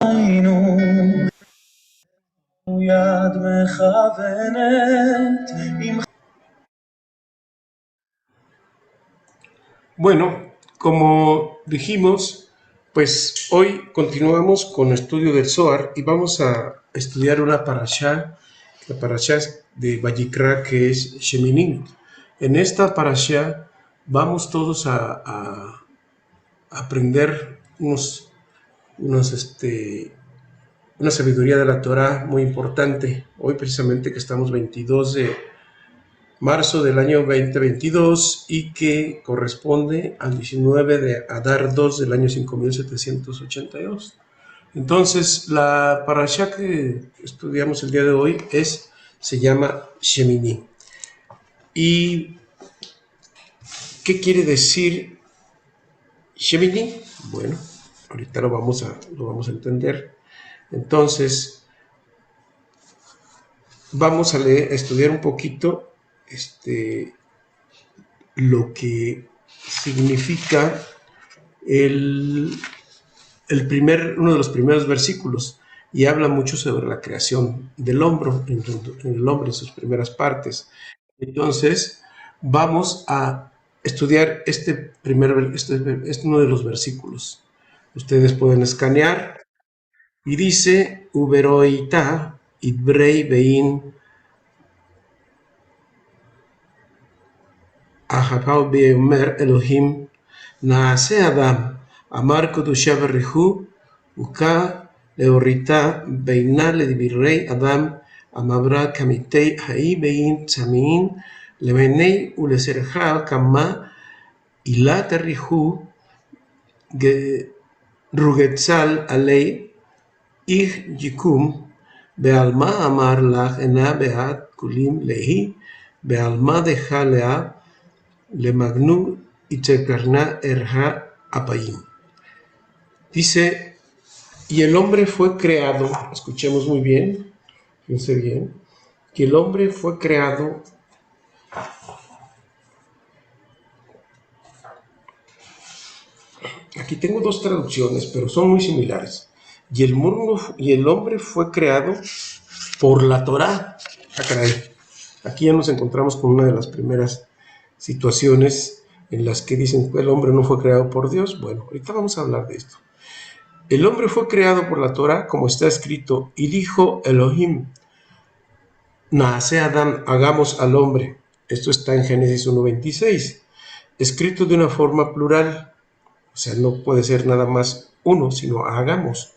היינו יד מכוונת עם... Bueno, como dijimos, pues hoy continuamos con el estudio del Zohar y vamos a estudiar una parashá, la parashá de Vayikra, que es Sheminim. En esta parashá vamos todos a aprender una sabiduría de la Torah muy importante. Hoy precisamente que estamos 22 de marzo del año 2022 y que corresponde al 19 de Adar 2 del año 5782. Entonces, la parashá que estudiamos el día de hoy se llama Shemini. ¿Y qué quiere decir Shemini? Bueno, ahorita lo vamos a entender. Entonces, vamos a estudiar un poquito lo que significa uno de los primeros versículos, y habla mucho sobre la creación del hombre, en sus primeras partes. Entonces, vamos a estudiar este uno de los versículos. Ustedes pueden escanear y dice: Uberoita idbrei bein ahapau beomer Elohim naase Adam amar kodusha berrihu uka leorita beina ledivirrei Adam amabra kamitei hai bein tzamin lebenei uleserja kama ila terrihu rugetzal alei ich yikum bealma amar lach ena beat kulim lehi bealma deja lea le magnu itzekarna erha apayim. Dice: y el hombre fue creado, escuchemos muy bien, fíjense bien, que el hombre fue creado aquí tengo dos traducciones, pero son muy similares. Y el hombre fue creado por la Torá. Aquí ya nos encontramos con una de las primeras situaciones en las que dicen que el hombre no fue creado por Dios. Bueno, ahorita vamos a hablar de esto. El hombre fue creado por la Torá, como está escrito, y dijo Elohim: Naase Adam, hagamos al hombre. Esto está en Génesis 1:26, escrito de una forma plural. O sea, no puede ser nada más uno, sino hagamos.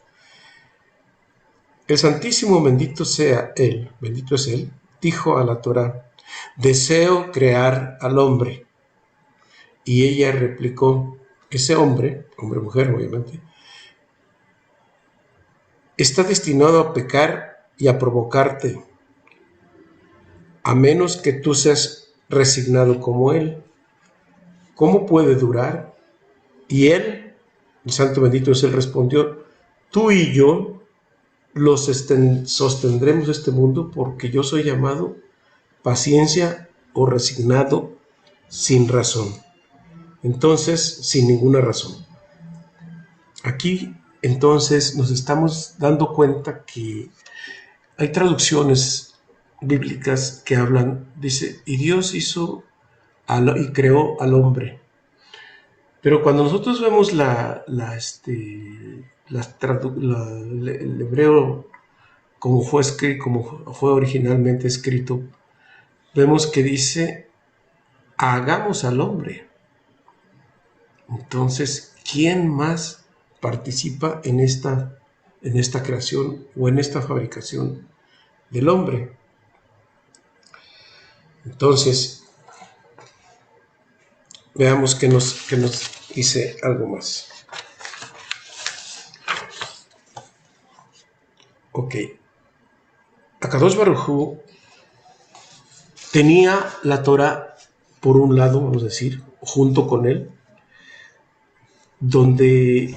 El Santísimo, bendito sea Él, bendito es Él, dijo a la Torá: deseo crear al hombre. Y ella replicó: ese hombre, mujer obviamente, está destinado a pecar y a provocarte, a menos que tú seas resignado como él. ¿Cómo puede durar? Y él, el santo bendito es él, respondió: tú y yo sostendremos este mundo, porque yo soy llamado paciencia o resignado sin razón. Entonces, sin ninguna razón. Aquí, entonces, nos estamos dando cuenta que hay traducciones bíblicas que hablan, dice, y Dios hizo y creó al hombre. Pero cuando nosotros vemos el hebreo como fue escrito, como fue originalmente escrito, vemos que dice: hagamos al hombre. Entonces, ¿quién más participa en esta creación o en esta fabricación del hombre? Entonces, veamos que nos dice algo más. Ok. Akadosh Baruj Hu tenía la Torah por un lado, vamos a decir, junto con él, donde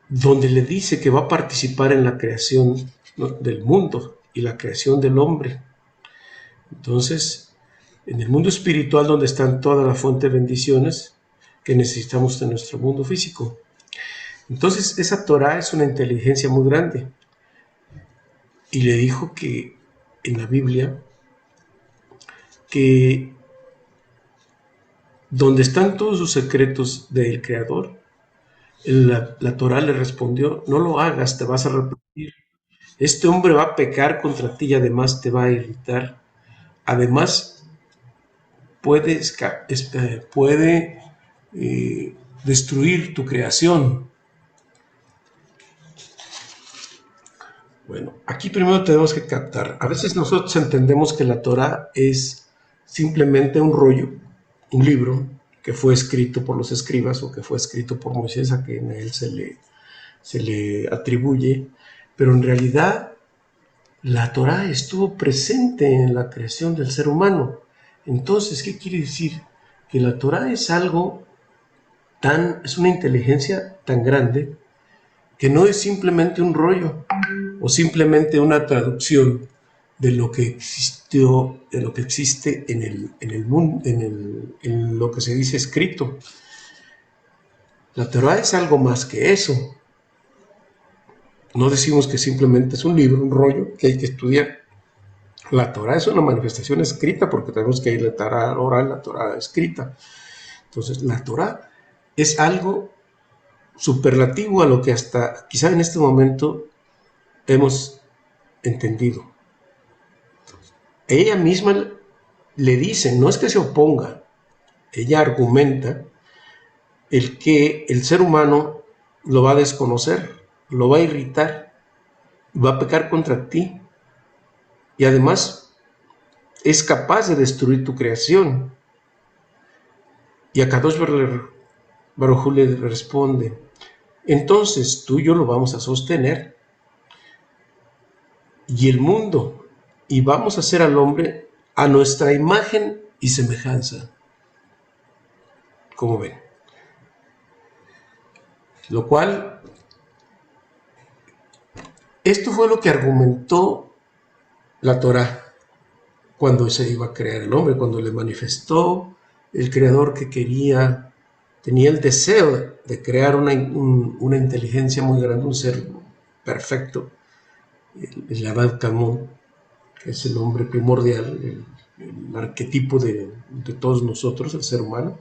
le dice que va a participar en la creación, ¿no?, del mundo y la creación del hombre. Entonces, en el mundo espiritual, donde están toda la fuente de bendiciones que necesitamos en nuestro mundo físico. Entonces esa Torah es una inteligencia muy grande. Y le dijo que en la Biblia, que donde están todos los secretos del Creador, la Torah le respondió, no lo hagas, te vas a arrepentir. Este hombre va a pecar contra ti y además te va a irritar. Además, puede, puede destruir tu creación. Bueno, aquí primero tenemos que captar. A veces nosotros entendemos que la Torah es simplemente un rollo, un libro que fue escrito por los escribas o que fue escrito por Moisés, a quien a él se le atribuye, pero en realidad la Torah estuvo presente en la creación del ser humano. Entonces, ¿qué quiere decir? Que la Torah es algo es una inteligencia tan grande que no es simplemente un rollo o simplemente una traducción de lo que existió, de lo que existe en el mundo, en lo que se dice escrito. La Torah es algo más que eso. No decimos que simplemente es un libro, un rollo que hay que estudiar. La Torah es una manifestación escrita porque tenemos que ir la Torah oral, la Torah escrita. Entonces, la Torah es algo superlativo a lo que hasta quizá en este momento hemos entendido. Ella misma le dice, no es que se oponga, ella argumenta el que el ser humano lo va a desconocer, lo va a irritar, va a pecar contra ti y además es capaz de destruir tu creación. Y a Kadosh Baruj Hu le responde, entonces tú y yo lo vamos a sostener y el mundo, y vamos a hacer al hombre a nuestra imagen y semejanza. Como ven. Lo cual, esto fue lo que argumentó la Torah cuando se iba a crear el hombre, cuando le manifestó el creador que tenía el deseo de crear una inteligencia muy grande, un ser perfecto, el Abad Kamun, que es el hombre primordial, el arquetipo de todos nosotros, el ser humano.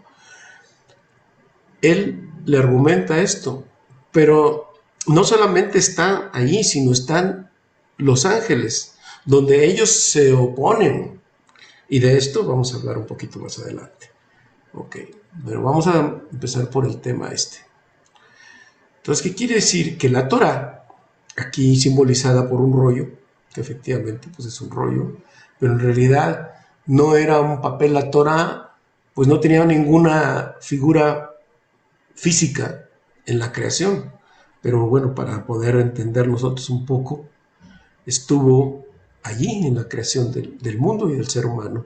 Él le argumenta esto, pero no solamente está ahí, sino están los ángeles, donde ellos se oponen. Y de esto vamos a hablar un poquito más adelante. Ok, pero vamos a empezar por el tema este. Entonces, ¿qué quiere decir? Que la Torah, aquí simbolizada por un rollo, que efectivamente pues es un rollo, pero en realidad no era un papel. La Torah pues no tenía ninguna figura física en la creación, pero bueno, para poder entender nosotros un poco, estuvo allí en la creación del mundo y del ser humano.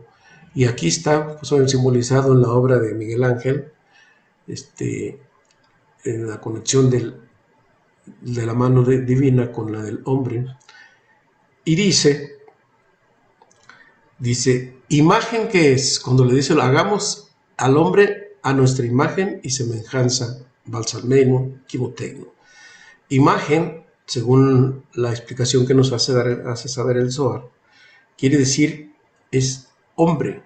Y aquí está pues, simbolizado en la obra de Miguel Ángel, en la conexión de la mano divina con la del hombre. Y dice, imagen que es, cuando le dice, lo hagamos al hombre a nuestra imagen y semejanza, Balsalmeino, Kiboteino. Imagen, según la explicación que nos hace saber el Zohar, quiere decir es hombre.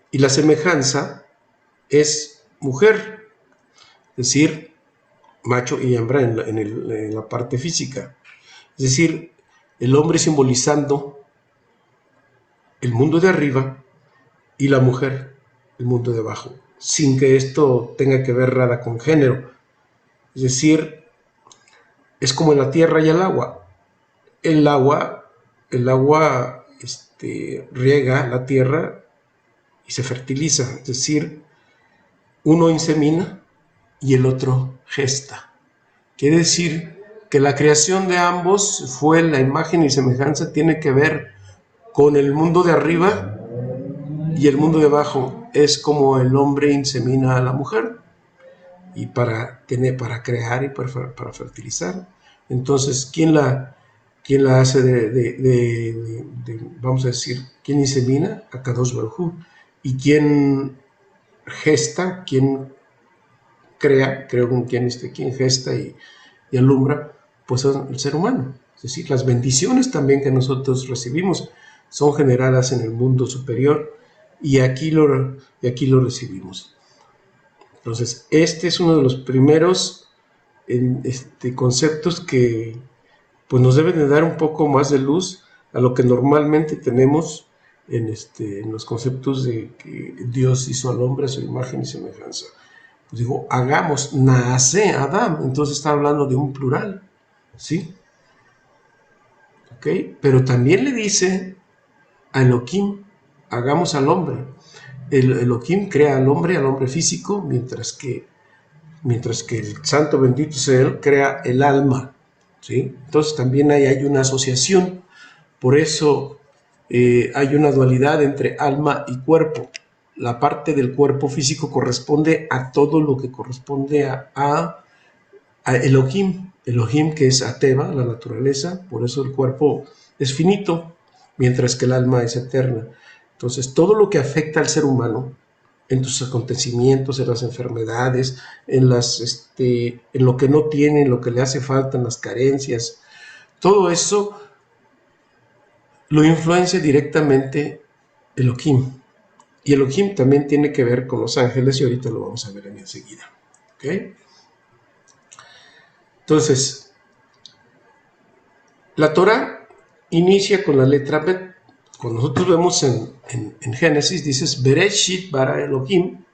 Y la semejanza es mujer, es decir, macho y hembra en la parte física. Es decir, el hombre simbolizando el mundo de arriba y la mujer el mundo de abajo, sin que esto tenga que ver nada con género. Es decir, es como la tierra y el agua. El agua riega la tierra y se fertiliza, es decir, uno insemina y el otro gesta. Quiere decir que la creación de ambos fue la imagen y semejanza, tiene que ver con el mundo de arriba y el mundo de abajo. Es como el hombre insemina a la mujer y para crear y para fertilizar. Entonces, ¿quién la hace vamos a decir, quién insemina? Akadosh Baruj Hu. ¿Y quién gesta? ¿Quién creo con quien gesta y alumbra, pues es el ser humano. Es decir, las bendiciones también que nosotros recibimos son generadas en el mundo superior y aquí lo recibimos. Entonces, este es uno de los primeros conceptos que pues nos deben de dar un poco más de luz a lo que normalmente tenemos en los conceptos de que Dios hizo al hombre a su imagen y semejanza. Pues digo, hagamos, nace Adán, entonces está hablando de un plural, ¿sí? ¿Ok? Pero también le dice a Elohim, hagamos al hombre. El Elohim crea al hombre físico, mientras que el santo bendito sea él crea el alma, ¿sí? Entonces también hay una asociación, por eso hay una dualidad entre alma y cuerpo. La parte del cuerpo físico corresponde a todo lo que corresponde a Elohim, que es Ateva, la naturaleza, por eso el cuerpo es finito, mientras que el alma es eterna. Entonces todo lo que afecta al ser humano, en sus acontecimientos, en las enfermedades, en lo que no tiene, en lo que le hace falta, en las carencias, todo eso lo influencia directamente Elohim. Y Elohim también tiene que ver con los ángeles y ahorita lo vamos a ver enseguida. ¿Okay? Entonces, la Torah inicia con la letra Bet. Cuando nosotros vemos en Génesis, dices Bereshit bara Elohim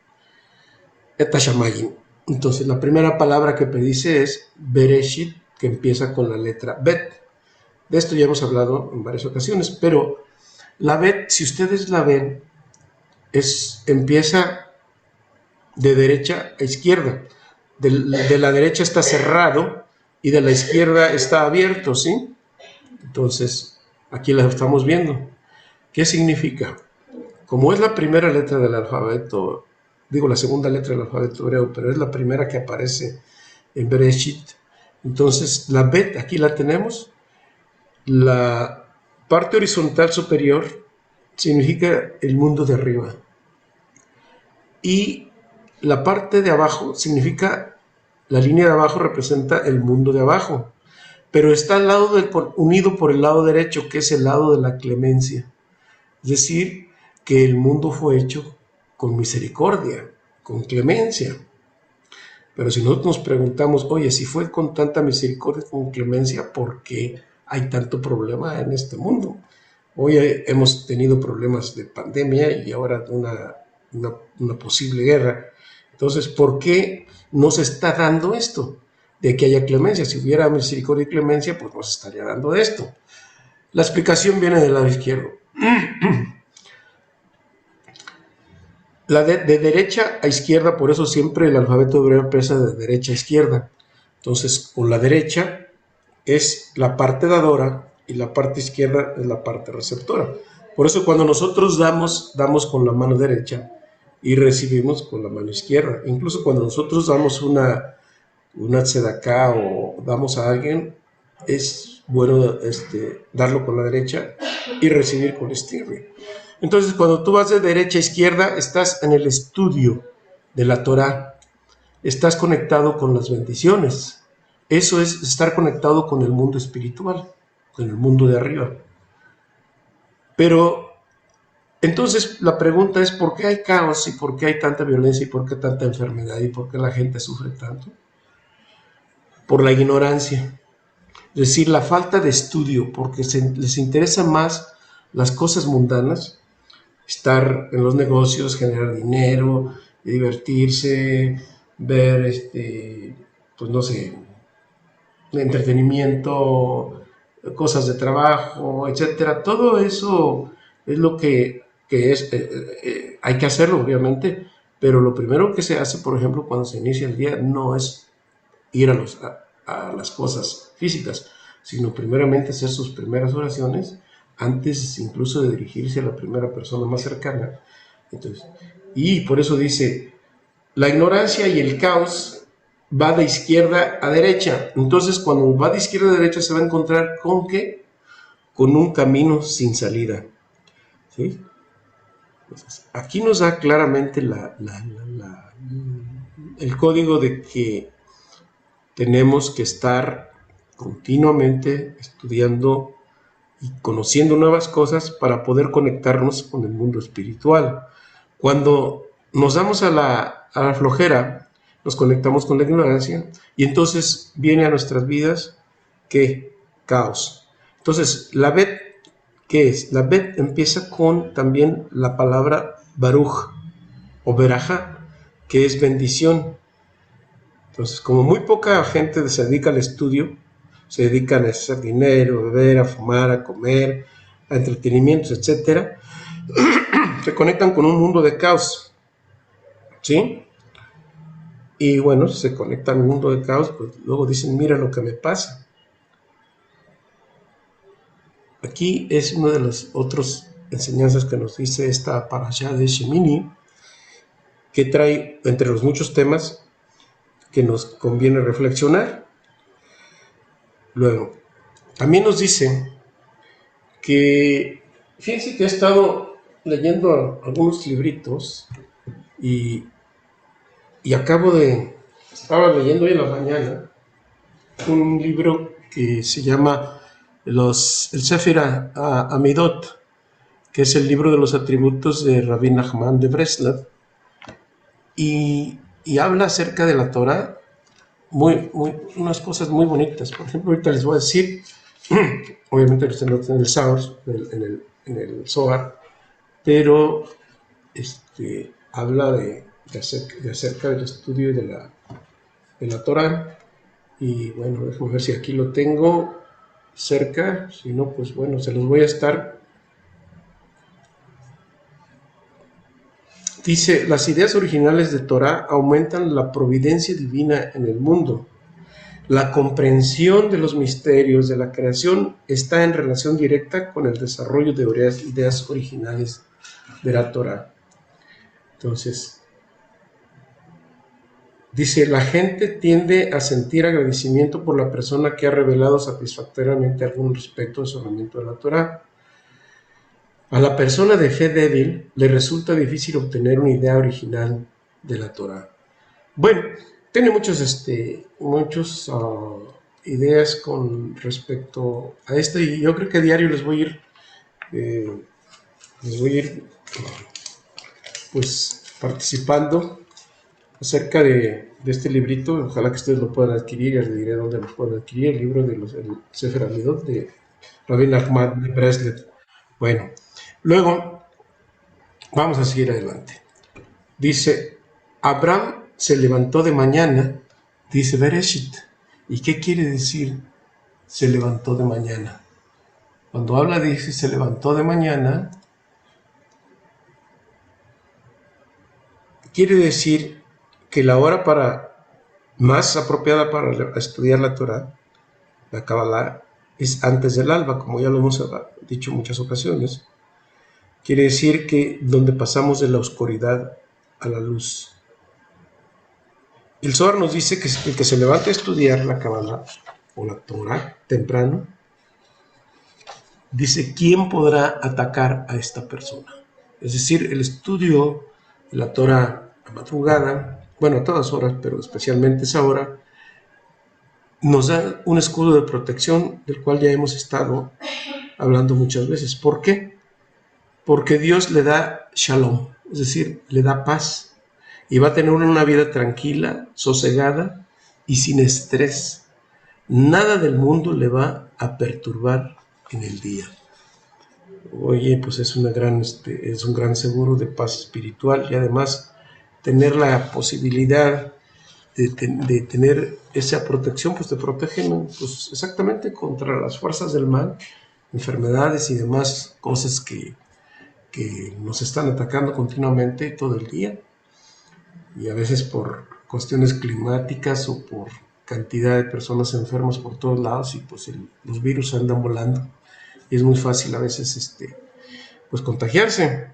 et hashamayim. Entonces, la primera palabra que predice es Bereshit, que empieza con la letra Bet. De esto ya hemos hablado en varias ocasiones, pero la Bet, si ustedes la ven, empieza de derecha a izquierda. De la derecha está cerrado y de la izquierda está abierto, ¿sí? Entonces, aquí la estamos viendo. ¿Qué significa? Como es la primera letra del alfabeto, digo la segunda letra del alfabeto hebreo, pero es la primera que aparece en Bereshit, entonces la Bet, aquí la tenemos, la parte horizontal superior significa el mundo de arriba y la parte de abajo significa, la línea de abajo representa el mundo de abajo, pero está al lado unido por el lado derecho, que es el lado de la clemencia. Es decir, que el mundo fue hecho con misericordia, con clemencia. Pero si nosotros nos preguntamos, oye, si fue con tanta misericordia, con clemencia, ¿por qué hay tanto problema en este mundo? Hoy hemos tenido problemas de pandemia y ahora una posible guerra. Entonces, ¿por qué no se está dando esto? De que haya clemencia. Si hubiera misericordia y clemencia, pues no se estaría dando esto. La explicación viene del lado izquierdo. De derecha a izquierda, por eso siempre el alfabeto hebreo empieza de derecha a izquierda. Entonces, con la derecha es la parte dadora y la parte izquierda es la parte receptora. Por eso cuando nosotros damos con la mano derecha y recibimos con la mano izquierda. Incluso cuando nosotros damos una tzedaká o damos a alguien, es bueno darlo con la derecha y recibir con la izquierda. Entonces, cuando tú vas de derecha a izquierda, estás en el estudio de la Torah, estás conectado con las bendiciones. Eso es estar conectado con el mundo espiritual, con el mundo de arriba. Pero, entonces, la pregunta es, ¿por qué hay caos y por qué hay tanta violencia y por qué tanta enfermedad y por qué la gente sufre tanto? Por la ignorancia. Es decir, la falta de estudio, porque les interesan más las cosas mundanas, estar en los negocios, generar dinero, divertirse, ver, pues no sé, entretenimiento, cosas de trabajo, etcétera. Todo eso es lo que es, hay que hacerlo, obviamente, pero lo primero que se hace, por ejemplo, cuando se inicia el día, no es ir a las cosas físicas, sino primeramente hacer sus primeras oraciones antes incluso de dirigirse a la primera persona más cercana. Entonces, y por eso dice, la ignorancia y el caos va de izquierda a derecha. Entonces, cuando va de izquierda a derecha se va a encontrar con ¿qué? Con un camino sin salida. ¿Sí? Entonces, aquí nos da claramente el código de que tenemos que estar continuamente estudiando y conociendo nuevas cosas para poder conectarnos con el mundo espiritual. Cuando nos damos a la flojera, nos conectamos con la ignorancia y entonces viene a nuestras vidas, ¿qué? Caos. Entonces, la Bet, ¿qué es? La Bet empieza con también la palabra Baruch o Berajá, que es bendición. Entonces, como muy poca gente se dedica al estudio, se dedican a hacer dinero, a beber, a fumar, a comer, a entretenimientos, etcétera, se conectan con un mundo de caos, ¿sí? Y bueno, se conectan al mundo de caos, pues luego dicen, mira lo que me pasa. Aquí es una de las otras enseñanzas que nos dice esta parashá de Shemini, que trae entre los muchos temas que nos conviene reflexionar. Luego, también nos dice que, fíjense que he estado leyendo algunos libritos y estaba leyendo hoy en la mañana un libro que se llama el Sefer Amidot, que es el libro de los atributos de Rabbi Nachman de Breslov, y habla acerca de la Torah, unas cosas muy bonitas. Por ejemplo, ahorita les voy a decir, obviamente los tengo en el Zohar, en el Zohar, pero habla acerca del estudio de la Torah. Y bueno, déjame ver si aquí lo tengo cerca, si no, pues bueno, se los voy a estar. Dice, las ideas originales de Torah aumentan la providencia divina en el mundo. La comprensión de los misterios de la creación está en relación directa con el desarrollo de ideas originales de la Torah. Entonces, dice, la gente tiende a sentir agradecimiento por la persona que ha revelado satisfactoriamente algún respecto al solamiento de la Torah. A la persona de fe débil le resulta difícil obtener una idea original de la Torah. Bueno, tiene muchas ideas con respecto a esto y yo creo que a diario les voy a ir pues participando acerca de este librito. Ojalá que ustedes lo puedan adquirir, ya les diré dónde lo pueden adquirir, el libro de el Sefer Amidot de Rabbi Nachman de Breslov. Bueno, luego vamos a seguir adelante. Dice, Abraham se levantó de mañana, dice Bereshit. ¿Y qué quiere decir se levantó de mañana? Cuando habla dice se levantó de mañana, quiere decir que la hora más apropiada para estudiar la Torah, la Kabbalah, es antes del alba, como ya lo hemos dicho en muchas ocasiones. Quiere decir que donde pasamos de la oscuridad a la luz. El Zohar nos dice que el que se levante a estudiar la Kabbalah o la Torah temprano, dice, ¿quién podrá atacar a esta persona? Es decir, el estudio de la Torah a madrugada, bueno, a todas horas, pero especialmente esa hora, nos da un escudo de protección del cual ya hemos estado hablando muchas veces. ¿Por qué? Porque Dios le da shalom, es decir, le da paz y va a tener una vida tranquila, sosegada y sin estrés. Nada del mundo le va a perturbar en el día. Oye, pues es un gran seguro de paz espiritual y además tener la posibilidad de tener esa protección, pues te protegen pues, exactamente contra las fuerzas del mal, enfermedades y demás cosas que nos están atacando continuamente todo el día, y a veces por cuestiones climáticas o por cantidad de personas enfermas por todos lados, y pues los virus andan volando y es muy fácil a veces pues contagiarse.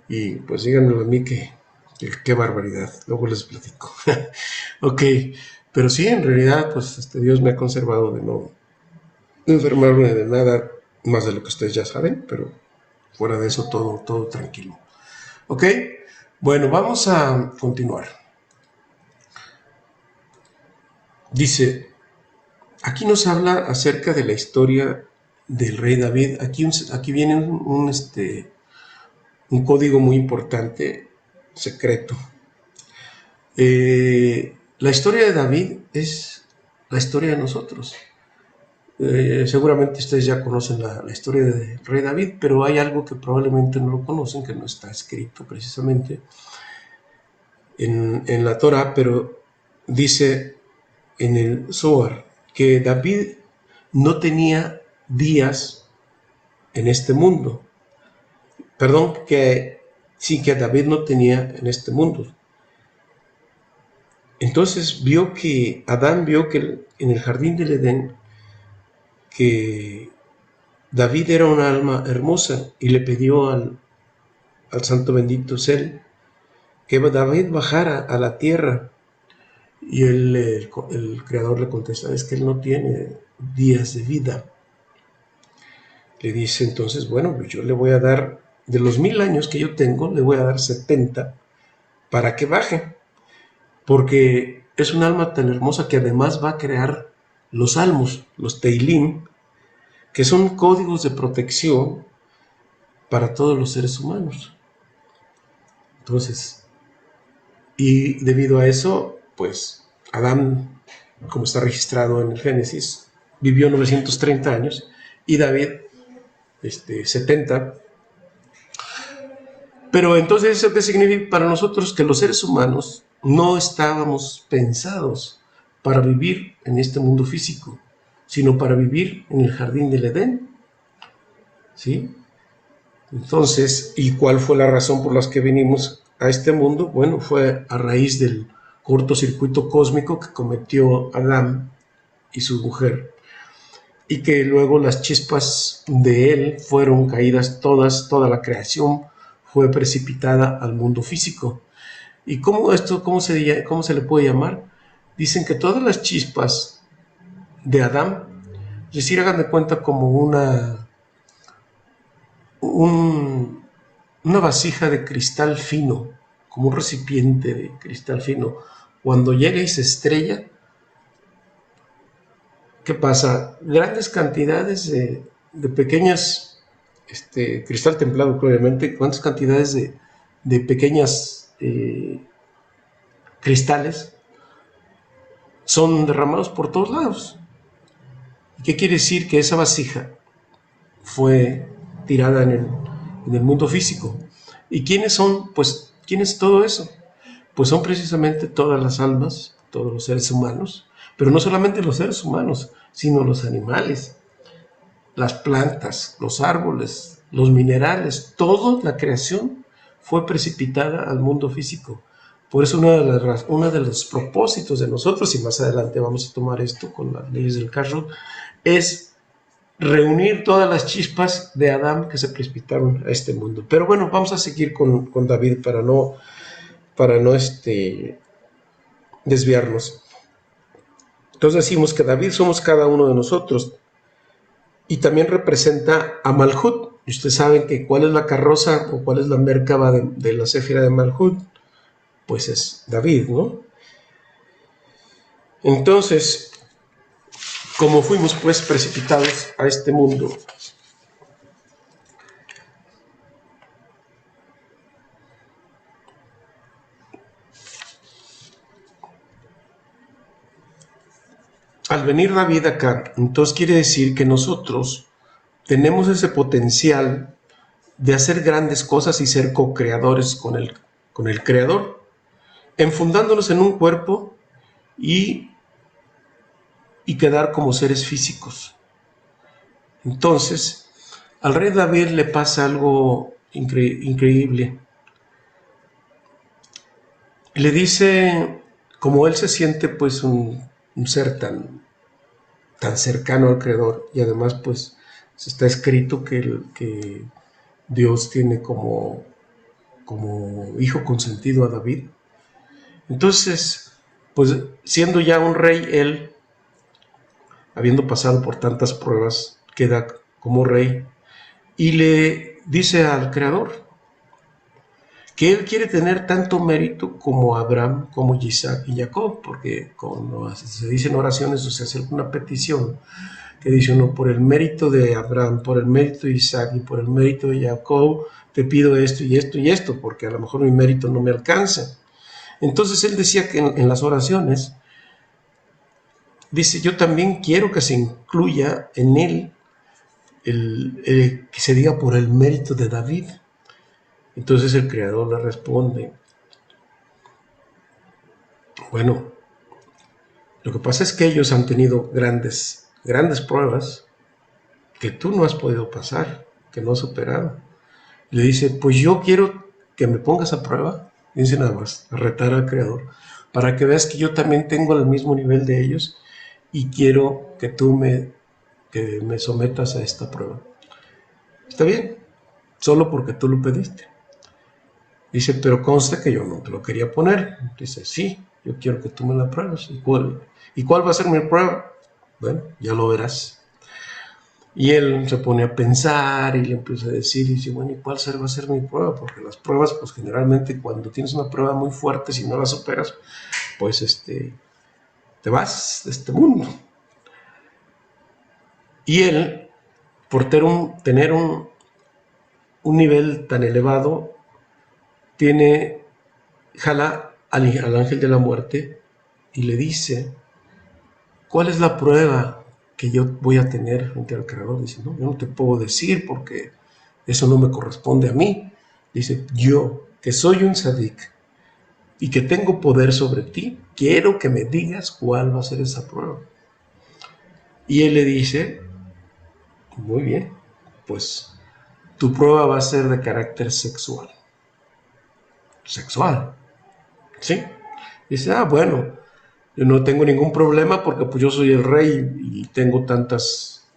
Y pues díganmelo a mí que qué barbaridad, luego les platico. Ok, pero sí, en realidad pues Dios me ha conservado de no enfermarme de nada más de lo que ustedes ya saben, pero fuera de eso todo tranquilo. Ok, bueno, vamos a continuar. Dice, aquí nos habla acerca de la historia del rey David. Aquí viene un código muy importante, secreto. La historia de David es la historia de nosotros. Seguramente ustedes ya conocen la historia del rey David, pero hay algo que probablemente no lo conocen, que no está escrito precisamente en la Torah, pero dice en el Zohar que David no tenía días en este mundo. Perdón, que sí, que David no tenía en este mundo. Entonces Adán vio que en el jardín del Edén, que David era una alma hermosa y le pidió al santo bendito es él, que David bajara a la tierra. Y el creador le contesta, es que él no tiene días de vida. Le dice entonces, bueno, pues yo le voy a dar, de los 1000 años que yo tengo, le voy a dar 70 para que baje, porque es un alma tan hermosa que además va a crear los salmos, los teilim, que son códigos de protección para todos los seres humanos. Entonces, y debido a eso, pues Adán, como está registrado en el Génesis, vivió 930 años y David 70. Pero entonces eso qué significa para nosotros, que los seres humanos no estábamos pensados para vivir en este mundo físico, sino para vivir en el jardín del Edén. ¿Sí? Entonces, ¿y cuál fue la razón por la que venimos a este mundo? Bueno, fue a raíz del cortocircuito cósmico que cometió Adán y su mujer, y que luego las chispas de él fueron caídas todas, toda la creación fue precipitada al mundo físico. ¿Y cómo se le puede llamar? Dicen que todas las chispas de Adán, es decir, hagan de cuenta como una vasija de cristal fino, como un recipiente de cristal fino. Cuando llega y se estrella, ¿qué pasa? Grandes cantidades de pequeñas, cristal templado, obviamente, grandes cantidades de pequeñas cristales son derramados por todos lados. ¿Qué quiere decir? Que esa vasija fue tirada en el mundo físico. ¿Y quiénes son? Pues, ¿quién es todo eso? Pues son precisamente todas las almas, todos los seres humanos, pero no solamente los seres humanos, sino los animales, las plantas, los árboles, los minerales, toda la creación fue precipitada al mundo físico. Por eso uno de los propósitos de nosotros, y más adelante vamos a tomar esto con las leyes del karma, es reunir todas las chispas de Adán que se precipitaron a este mundo. Pero bueno, vamos a seguir con David para no desviarnos. Entonces decimos que David somos cada uno de nosotros y también representa a Malhut. Y ustedes saben que cuál es la carroza o cuál es la Merkaba de la Céfira de Malhut, pues es David, ¿no? Entonces, como fuimos pues precipitados a este mundo, al venir David acá, entonces quiere decir que nosotros tenemos ese potencial de hacer grandes cosas y ser co-creadores con el Creador, enfundándonos en un cuerpo y quedar como seres físicos. Entonces, al rey David le pasa algo increíble. Le dice, como él se siente pues un ser tan cercano al Creador, y además pues está escrito que Dios tiene como hijo consentido a David. Entonces, pues siendo ya un rey él, habiendo pasado por tantas pruebas, queda como rey y le dice al Creador que él quiere tener tanto mérito como Abraham, como Isaac y Jacob, porque cuando se dicen oraciones o se hace una petición que dice uno, por el mérito de Abraham, por el mérito de Isaac y por el mérito de Jacob, te pido esto y esto y esto, porque a lo mejor mi mérito no me alcanza. Entonces él decía que en las oraciones, dice, yo también quiero que se incluya en él que se diga por el mérito de David. Entonces el Creador le responde, bueno, lo que pasa es que ellos han tenido grandes pruebas que tú no has podido pasar, que no has superado. Le dice, pues yo quiero que me pongas a prueba, dice nada más, a retar al Creador, para que veas que yo también tengo el mismo nivel de ellos y quiero que tú que me sometas a esta prueba. Está bien, solo porque tú lo pediste. Dice, pero consta que yo no te lo quería poner. Dice, sí, yo quiero que tú me la pruebes. ¿Y cuál va a ser mi prueba? Bueno, ya lo verás. Y él se pone a pensar y le empieza a decir, y dice, bueno, ¿y cuál va a ser mi prueba? Porque las pruebas, pues generalmente cuando tienes una prueba muy fuerte, si no la superas, pues te vas de este mundo. Y él, por tener un nivel tan elevado, jala al ángel de la muerte y le dice, ¿cuál es la prueba que yo voy a tener frente al Creador? Dice, no, yo no te puedo decir porque eso no me corresponde a mí. Dice, yo, que soy un sadik y que tengo poder sobre ti, quiero que me digas cuál va a ser esa prueba. Y él le dice, muy bien, pues tu prueba va a ser de carácter sexual. Sexual, ¿sí? Dice, bueno, yo no tengo ningún problema porque pues yo soy el rey y tengo tantas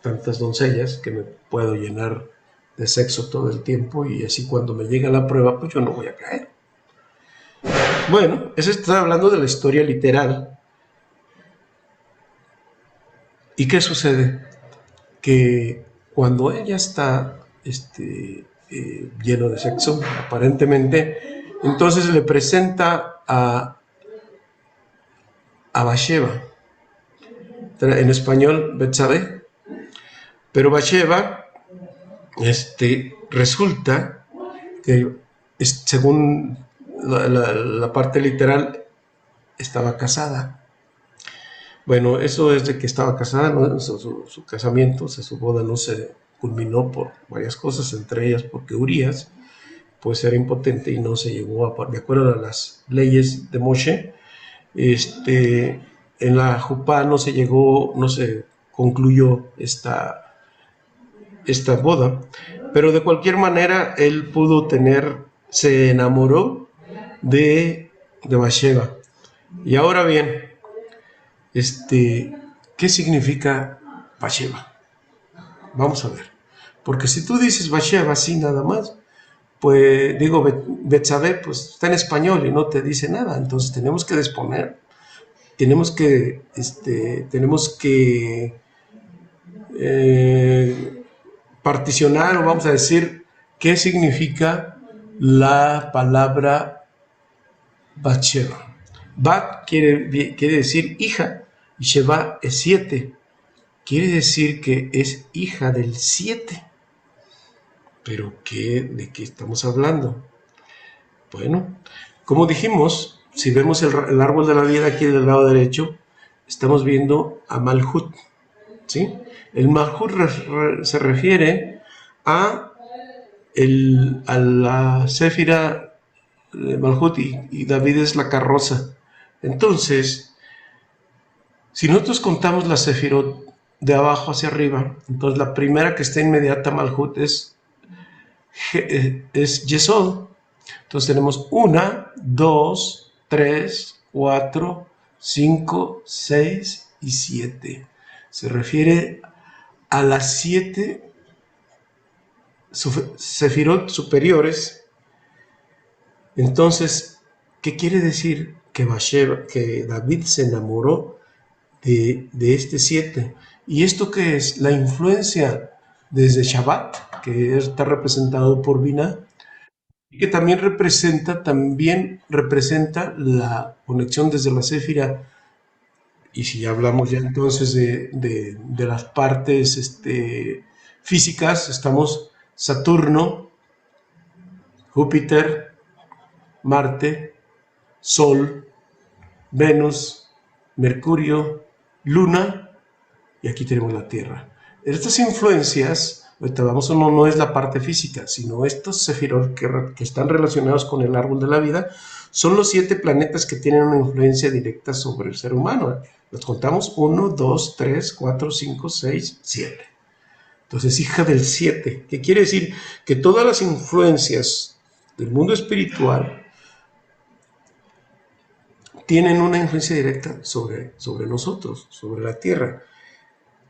doncellas que me puedo llenar de sexo todo el tiempo y así cuando me llega la prueba pues yo no voy a caer. Bueno, eso está hablando de la historia literal. ¿Y qué sucede? Que cuando ella está lleno de sexo, aparentemente, entonces le presenta a Bathsheba, en español Betsabé, pero Bathsheba resulta que según la parte literal estaba casada. Bueno, eso es de que estaba casada, ¿no? Su casamiento, su boda no se culminó por varias cosas, entre ellas porque Urias pues era impotente y no se llegó de acuerdo a las leyes de Moshe, en la Jupá no se concluyó esta boda, pero de cualquier manera él se enamoró de Bathsheba. Y ahora bien, ¿qué significa Bathsheba? Vamos a ver. Porque si tú dices Bathsheba así nada más, pues digo, Betsabé, pues está en español y no te dice nada. Entonces tenemos que tenemos que particionar o vamos a decir qué significa la palabra Bathsheba. Bat quiere decir hija y Sheba es 7. Quiere decir que es hija del 7. ¿Pero de qué estamos hablando? Bueno, como dijimos, si vemos el árbol de la vida aquí del lado derecho, estamos viendo a Malhut, ¿sí? El Malhut se refiere a la Séfira de Malhut y David es la carroza. Entonces, si nosotros contamos la Sefirot de abajo hacia arriba, entonces la primera que está inmediata a Malhut es Yesod. Entonces tenemos 1, 2, 3, 4, 5, 6 y 7. Se refiere a las 7 Sefirot superiores. Entonces, ¿qué quiere decir? Que David se enamoró de este 7. ¿Y esto qué es? La influencia desde Shabbat, que está representado por Binah, que también representa la conexión desde la Céfira. Y si hablamos ya entonces de las partes físicas, estamos Saturno, Júpiter, Marte, Sol, Venus, Mercurio, Luna, y aquí tenemos la Tierra. Estas influencias, ahorita vamos, no es la parte física, sino estos sefirot que están relacionados con el árbol de la vida, son los 7 planetas que tienen una influencia directa sobre el ser humano. Los contamos: 1, 2, 3, 4, 5, 6, 7. Entonces, hija del 7, que quiere decir que todas las influencias del mundo espiritual tienen una influencia directa sobre nosotros, sobre la Tierra.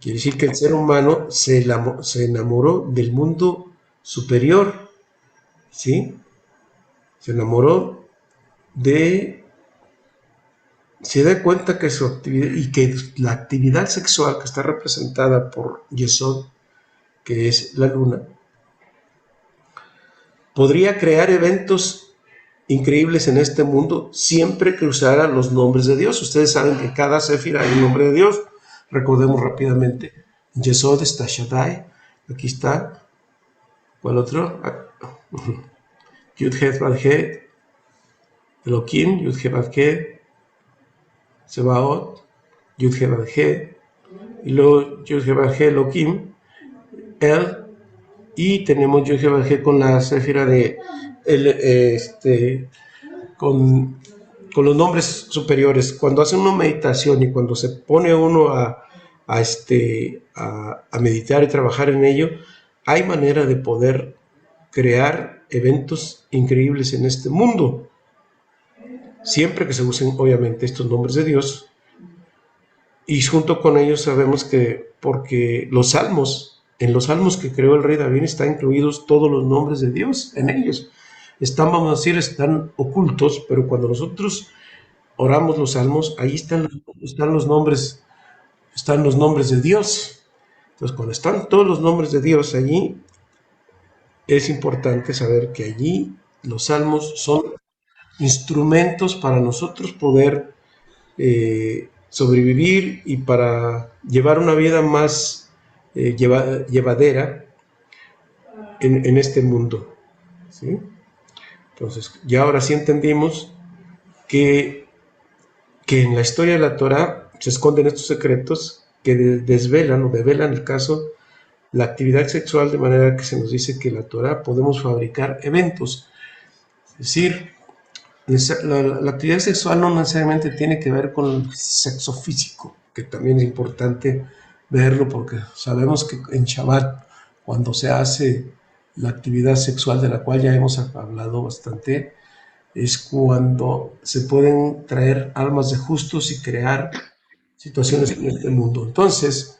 Quiere decir que el ser humano se enamoró del mundo superior, ¿sí? Se enamoró de... Se da cuenta que su actividad, y que la actividad sexual que está representada por Yesod, que es la luna, podría crear eventos increíbles en este mundo siempre que usara los nombres de Dios. Ustedes saben que cada Séfira hay un nombre de Dios. Recordemos rápidamente. Yesod está Shaddai. Aquí está. ¿Cuál otro? Yud-Het Vav-Het, Elohim, Yud-Het Vav-Het, Sebaot, Yud-Het Vav-Het, y luego Yud-Het Vav-Het, Elohim, El, y tenemos Yud-Het Vav-Het con la Séfira de con los nombres superiores. Cuando hace una meditación y cuando se pone uno a meditar y trabajar en ello, hay manera de poder crear eventos increíbles en este mundo, siempre que se usen obviamente estos nombres de Dios. Y junto con ellos sabemos que, porque en los salmos que creó el rey David, están incluidos todos los nombres de Dios en ellos. Vamos a decir, están ocultos, pero cuando nosotros oramos los salmos, ahí están los nombres de Dios. Entonces, cuando están todos los nombres de Dios allí, es importante saber que allí los salmos son instrumentos para nosotros poder sobrevivir y para llevar una vida más llevadera en este mundo, ¿sí? Entonces, ya ahora sí entendimos que en la historia de la Torah se esconden estos secretos que desvelan o develan el caso, la actividad sexual, de manera que se nos dice que en la Torah podemos fabricar eventos. Es decir, la actividad sexual no necesariamente tiene que ver con el sexo físico, que también es importante verlo, porque sabemos que en Shabbat, cuando se hace la actividad sexual de la cual ya hemos hablado bastante, es cuando se pueden traer almas de justos y crear situaciones en este mundo. Entonces,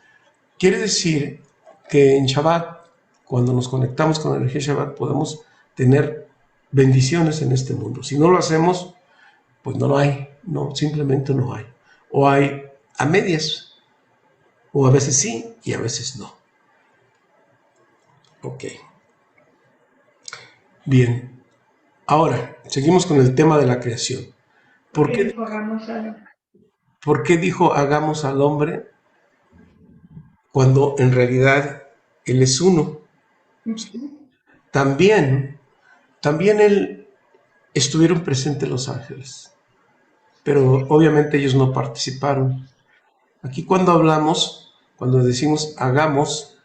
quiere decir que en Shabbat, cuando nos conectamos con la energía Shabbat, podemos tener bendiciones en este mundo. Si no lo hacemos, pues no lo hay, no, simplemente no hay. O hay a medias, o a veces sí y a veces no. Ok. Bien. Ahora, seguimos con el tema de la creación. ¿Por qué dijo hagamos al hombre cuando en realidad él es uno? También él estuvieron presentes los ángeles, pero obviamente ellos no participaron. Aquí cuando decimos hagamos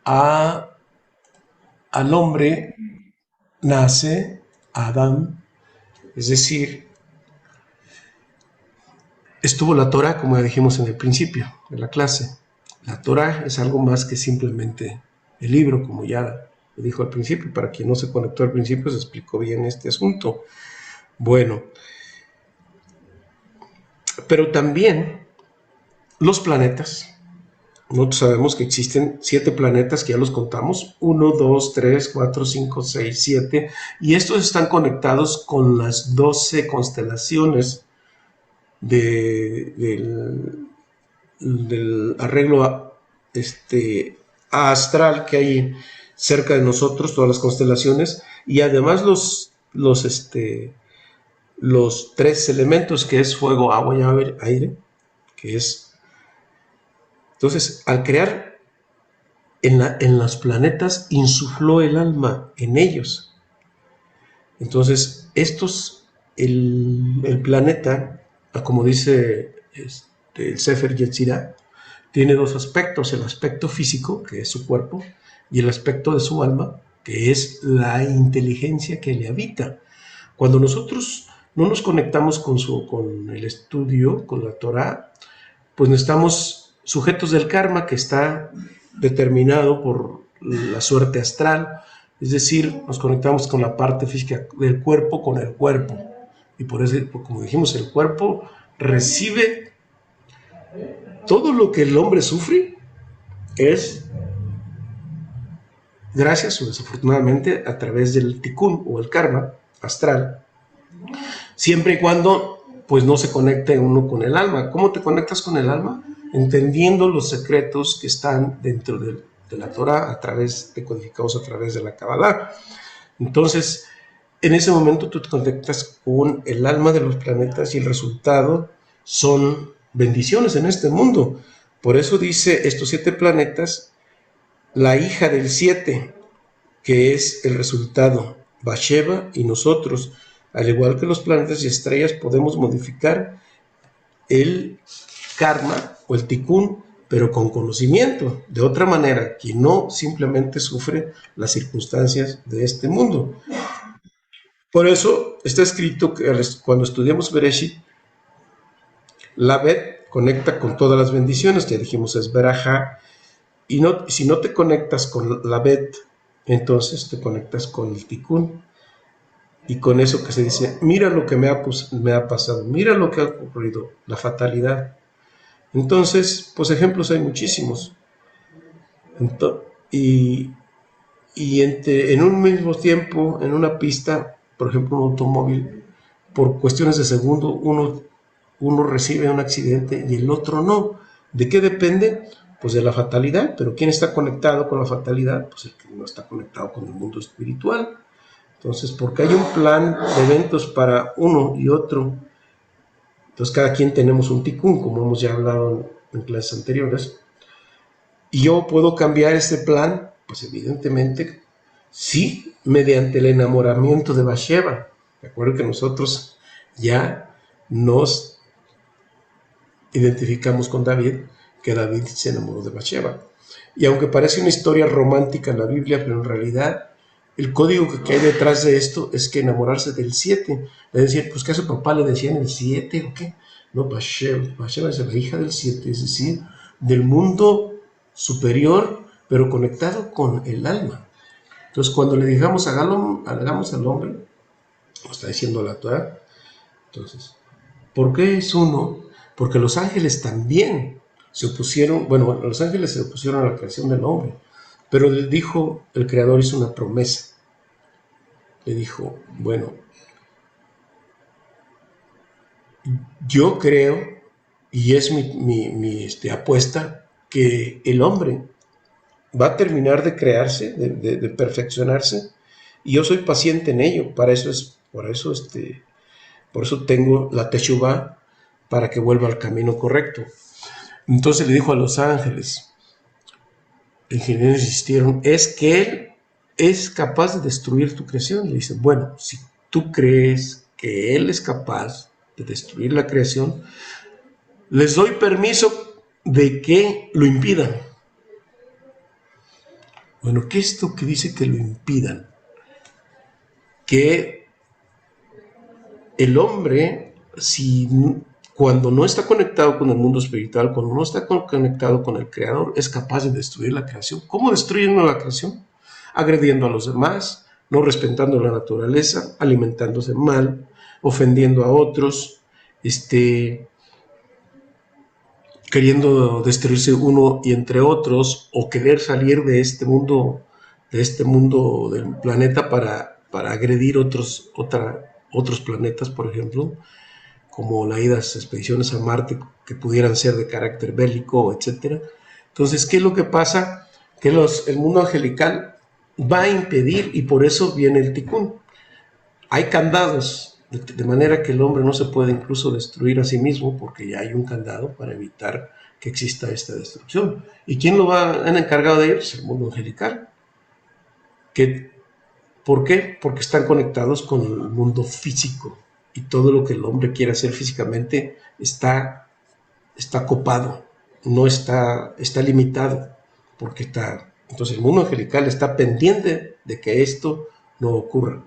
al hombre, nace Adán, es decir, estuvo la Torah, como ya dijimos en el principio de la clase. La Torah es algo más que simplemente el libro, como ya lo dijo al principio. Para quien no se conectó al principio, se explicó bien este asunto. Bueno, pero también los planetas. Nosotros sabemos que existen 7 planetas, que ya los contamos: 1, 2, 3, 4, 5, 6, 7, y estos están conectados con las 12 constelaciones del arreglo astral que hay cerca de nosotros, todas las constelaciones, y además los tres elementos, que es fuego, agua y aire, que es... Entonces, al crear en los planetas, insufló el alma en ellos. Entonces, el planeta, como dice el Sefer Yetzirah, tiene dos aspectos: el aspecto físico, que es su cuerpo, y el aspecto de su alma, que es la inteligencia que le habita. Cuando nosotros no nos conectamos con el estudio, con la Torah, pues estamos sujetos del karma, que está determinado por la suerte astral, es decir, nos conectamos con la parte física del cuerpo, con el cuerpo, y por eso, como dijimos, el cuerpo recibe todo lo que el hombre sufre, es gracias o desafortunadamente a través del tikkun o el karma astral, siempre y cuando pues no se conecte uno con el alma. ¿Cómo te conectas con el alma? Entendiendo los secretos que están dentro de la Torah, decodificados a través de la Kabbalah. Entonces, en ese momento tú te conectas con el alma de los planetas y el resultado son bendiciones en este mundo. Por eso dice estos 7 planetas, la hija del 7, que es el resultado, Basheba, y nosotros, al igual que los planetas y estrellas, podemos modificar el karma o el tikkun, pero con conocimiento. De otra manera, quien no simplemente sufre las circunstancias de este mundo. Por eso está escrito que cuando estudiamos Bereshit, la Bet conecta con todas las bendiciones, ya dijimos es Berajá, y si no te conectas con la Bet, entonces te conectas con el tikkun, y con eso que se dice, mira lo que me ha pasado, mira lo que ha ocurrido, la fatalidad. Entonces, pues ejemplos hay muchísimos. Y en un mismo tiempo, en una pista, por ejemplo, un automóvil, por cuestiones de segundo, uno recibe un accidente y el otro no. ¿De qué depende? Pues de la fatalidad. Pero ¿quién está conectado con la fatalidad? Pues el que no está conectado con el mundo espiritual. Entonces, porque hay un plan de eventos para uno y otro, entonces cada quien tenemos un tikkun, como hemos ya hablado en clases anteriores, y yo puedo cambiar ese plan, pues evidentemente, sí, mediante el enamoramiento de Bathsheba. Recuerden que nosotros ya nos identificamos con David, que David se enamoró de Bathsheba. Y aunque parece una historia romántica en la Biblia, pero en realidad el código que hay detrás de esto es que enamorarse del 7. Es decir, pues que a su papá le decían el 7 o qué. No, Bathsheba es la hija del 7, es decir, del mundo superior, pero conectado con el alma. Entonces, cuando le digamos hagamos al hombre, lo está diciendo la Torah. Entonces, ¿por qué es uno? Porque los ángeles también se opusieron, los ángeles se opusieron a la creación del hombre, pero le dijo, el Creador hizo una promesa. Le dijo, bueno, yo creo, y es mi apuesta, que el hombre va a terminar de crearse, de perfeccionarse, y yo soy paciente en ello. Por eso tengo la Teshuvah, para que vuelva al camino correcto. Entonces le dijo a los ángeles, ingenieros insistieron, es que él es capaz de destruir tu creación. Le dice, bueno, si tú crees que él es capaz de destruir la creación, les doy permiso de que lo impidan. Bueno, ¿qué es esto que dice que lo impidan? Que el hombre, cuando no está conectado con el mundo espiritual, cuando no está conectado con el Creador, es capaz de destruir la creación. ¿Cómo destruyen la creación? Agrediendo a los demás, no respetando la naturaleza, alimentándose mal, ofendiendo a otros, queriendo destruirse uno y entre otros, o querer salir de este mundo del planeta para agredir otros planetas, por ejemplo, como las expediciones a Marte que pudieran ser de carácter bélico, etcétera. Entonces, ¿qué es lo que pasa? Que el mundo angelical va a impedir, y por eso viene el tikkun. Hay candados, de manera que el hombre no se puede incluso destruir a sí mismo, porque ya hay un candado para evitar que exista esta destrucción. ¿Y quién lo va a encargado de ello? Pues el mundo angelical. ¿Por qué? Porque están conectados con el mundo físico, y todo lo que el hombre quiere hacer físicamente está copado, no está limitado, porque entonces el mundo angelical está pendiente de que esto no ocurra.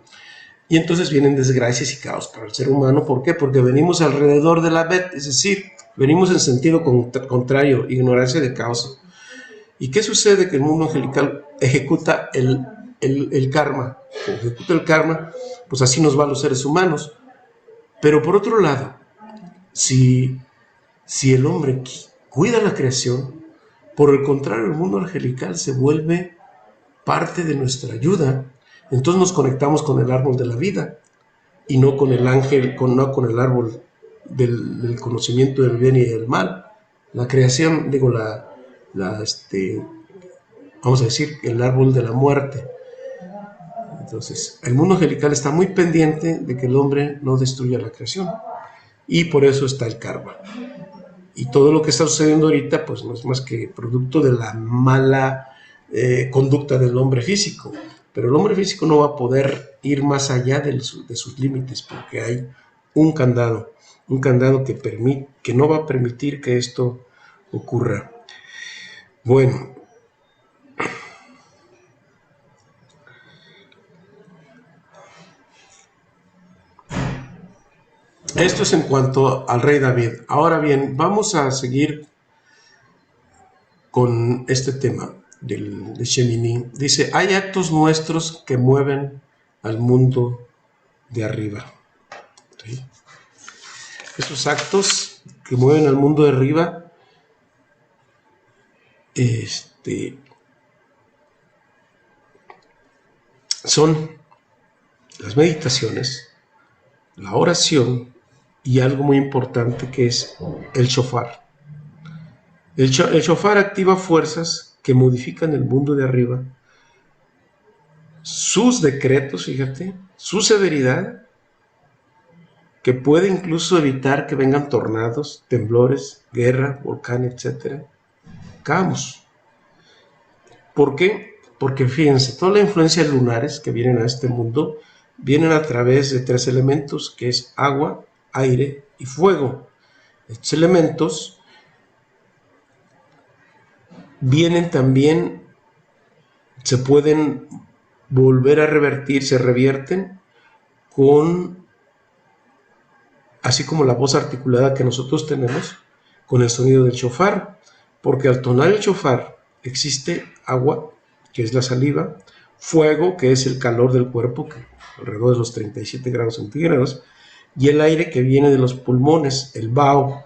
Y entonces vienen desgracias y caos para el ser humano. ¿Por qué? Porque venimos alrededor de la Bet, es decir, venimos en sentido contrario, ignorancia de causa. ¿Y qué sucede? Que el mundo angelical ejecuta el karma. Como ejecuta el karma, pues así nos va a los seres humanos. Pero por otro lado, si el hombre cuida la creación, por el contrario, el mundo angelical se vuelve parte de nuestra ayuda. Entonces nos conectamos con el árbol de la vida y no con el ángel, no con el árbol del conocimiento del bien y del mal. La creación, vamos a decir, el árbol de la muerte. Entonces, el mundo angelical está muy pendiente de que el hombre no destruya la creación, y por eso está el karma. Y todo lo que está sucediendo ahorita, pues no es más que producto de la mala conducta del hombre físico. Pero el hombre físico no va a poder ir más allá de sus límites, porque hay un candado que no va a permitir que esto ocurra. Bueno, esto es en cuanto al rey David. Ahora bien, vamos a seguir con este tema de Shemini. Dice, hay actos nuestros que mueven al mundo de arriba. ¿Sí? Esos actos que mueven al mundo de arriba son las meditaciones, la oración y algo muy importante que es el shofar. El shofar activa fuerzas que modifican el mundo de arriba, sus decretos, fíjate, su severidad, que puede incluso evitar que vengan tornados, temblores, guerra, volcán, etc. Caos. ¿Por qué? Porque fíjense, toda la influencia lunares que vienen a este mundo vienen a través de 3 elementos, que es agua, aire y fuego. Estos elementos vienen también, se pueden volver a revertir, se revierten así como la voz articulada que nosotros tenemos, con el sonido del shofar, porque al tonar el shofar existe agua, que es la saliva, fuego, que es el calor del cuerpo, que alrededor de los 37 grados centígrados, y el aire que viene de los pulmones, el vaho.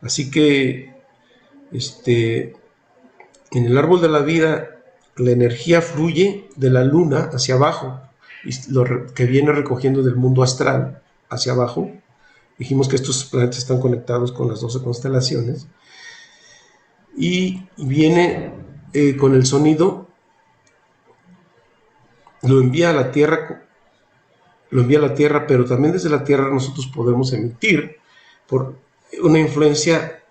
Así que en el árbol de la vida la energía fluye de la luna hacia abajo, y que viene recogiendo del mundo astral hacia abajo. Dijimos que estos planetas están conectados con las 12 constelaciones, y viene con el sonido, lo envía a la Tierra, pero también desde la Tierra nosotros podemos emitir por una influencia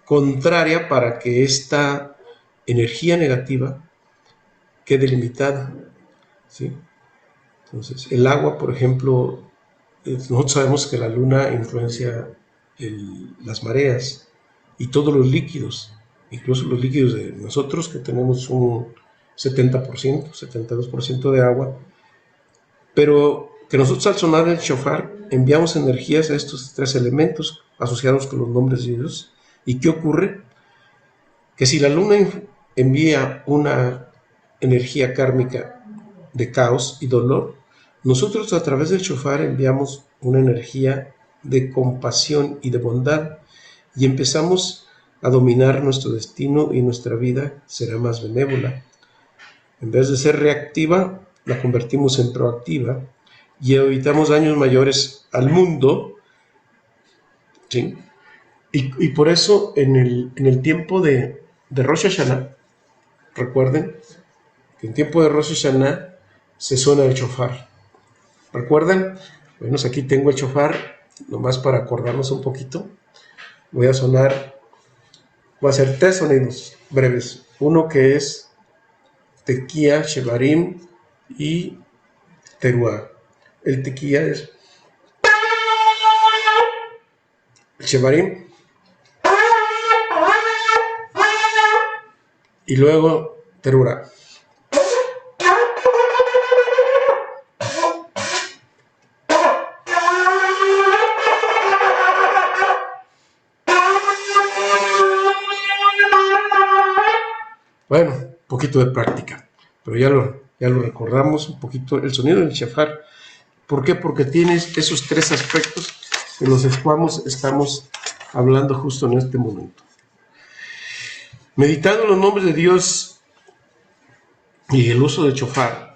contraria para que esta energía negativa quede limitada, ¿sí? Entonces, el agua, por ejemplo, nosotros sabemos que la luna influencia las mareas y todos los líquidos, incluso los líquidos de nosotros, que tenemos un 70%, 72% de agua, pero que nosotros al sonar el shofar enviamos energías a estos 3 elementos asociados con los nombres de Dios. ¿Y qué ocurre? Que si la luna envía una energía kármica de caos y dolor, nosotros a través del shofar enviamos una energía de compasión y de bondad, y empezamos a dominar nuestro destino, y nuestra vida será más benévola. En vez de ser reactiva, la convertimos en proactiva y evitamos daños mayores al mundo, ¿sí? Y por eso en el tiempo de Rosh Hashanah, recuerden, que en tiempo de Rosh Hashanah se suena el shofar. ¿Recuerdan? Bueno, aquí tengo el shofar, nomás para acordarnos un poquito. Voy a hacer 3 sonidos breves. Uno que es tequía, shevarim y teruah. El tequía es el shevarim y luego teruah. Bueno, un poquito de práctica, pero ya lo recordamos un poquito. El sonido del shofar, ¿por qué? Porque tienes esos 3 aspectos de los cuales estamos hablando justo en este momento. Meditando en los nombres de Dios y el uso del shofar